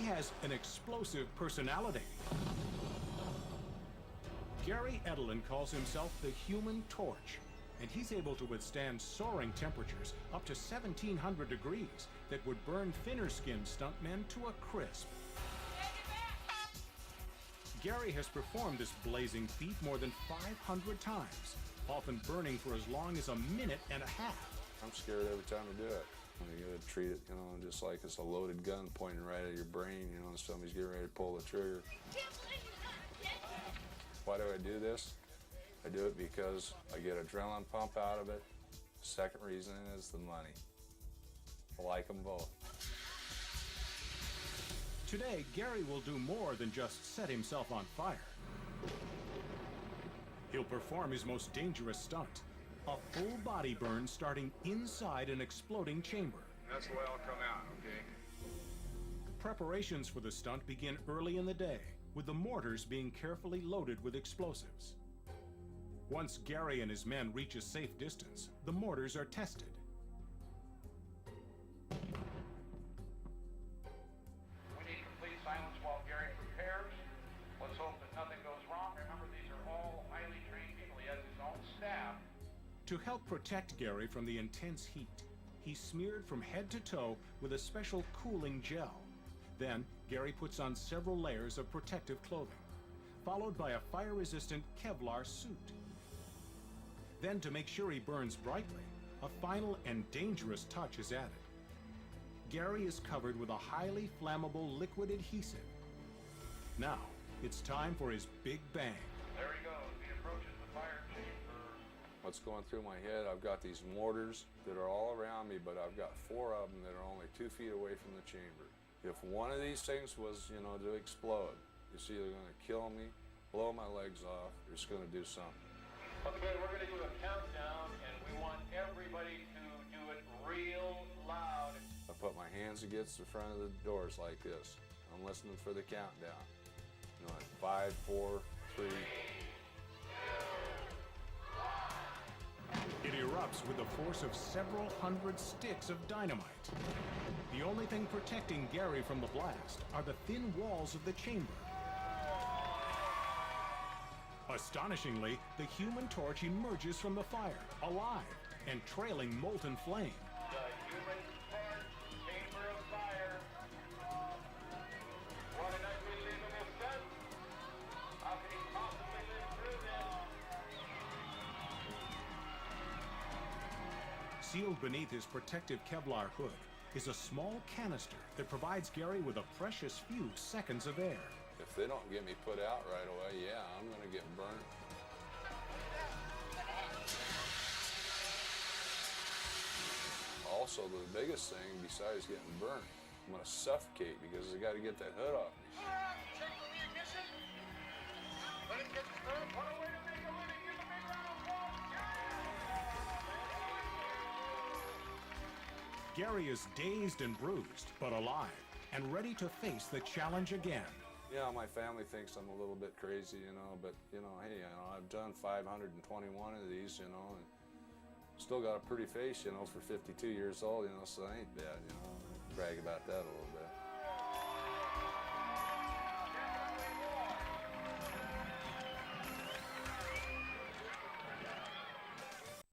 has an explosive personality. Gary Edelin calls himself the Human Torch, and he's able to withstand soaring temperatures up to 1,700 degrees that would burn thinner-skinned stuntmen to a crisp. Gary has performed this blazing feat more than 500 times, often burning for as long as a minute and a half. I'm scared every time I do it. You gotta treat it, you know, just like it's a loaded gun pointing right at your brain, you know, and somebody's getting ready to pull the trigger. Why do I do this? I do it because I get adrenaline pump out of it. The second reason is the money. I like them both. Today, Gary will do more than just set himself on fire. He'll perform his most dangerous stunt, a full body burn starting inside an exploding chamber. That's the way I'll come out, okay? Preparations for the stunt begin early in the day, with the mortars being carefully loaded with explosives. Once Gary and his men reach a safe distance, the mortars are tested. We need complete silence while Gary prepares. Let's hope that nothing goes wrong. Remember, these are all highly trained people. He has his own staff. To help protect Gary from the intense heat, he's smeared from head to toe with a special cooling gel. Then, Gary puts on several layers of protective clothing, followed by a fire-resistant Kevlar suit. Then, to make sure he burns brightly, a final and dangerous touch is added. Gary is covered with a highly flammable liquid adhesive. Now, it's time for his big bang. There he goes. He approaches the fire chamber. What's going through my head, I've got these mortars that are all around me, but I've got 4 of them that are only 2 feet away from the chamber. If one of these things was, you know, to explode, it's either going to kill me, blow my legs off, or it's going to do something. Okay, we're going to do a countdown, and we want everybody to do it real loud. I put my hands against the front of the doors like this. I'm listening for the countdown. You know, like 5, 4, 3. It erupts with the force of several hundred sticks of dynamite. The only thing protecting Gary from the blast are the thin walls of the chamber. Astonishingly, the Human Torch emerges from the fire, alive and trailing molten flame. The Human Torch, chamber of fire. What a night we live in this stunt. How can he possibly live through this? Sealed beneath his protective Kevlar hood is a small canister that provides Gary with a precious few seconds of air. If they don't get me put out right away, yeah, I'm going to get burnt. Also, the biggest thing, besides getting burnt, I'm going to suffocate because I got to get that hood off me. Check for the ignition. Let him get the burn. What a way to make a living. Give a big round of applause. Gary is dazed and bruised, but alive and ready to face the challenge again. Yeah, my family thinks I'm a little bit crazy, you know, but, you know, hey, you know, I've done 521 of these, you know, and still got a pretty face, you know, for 52 years old, you know, so I ain't bad, you know. Brag about that a little bit.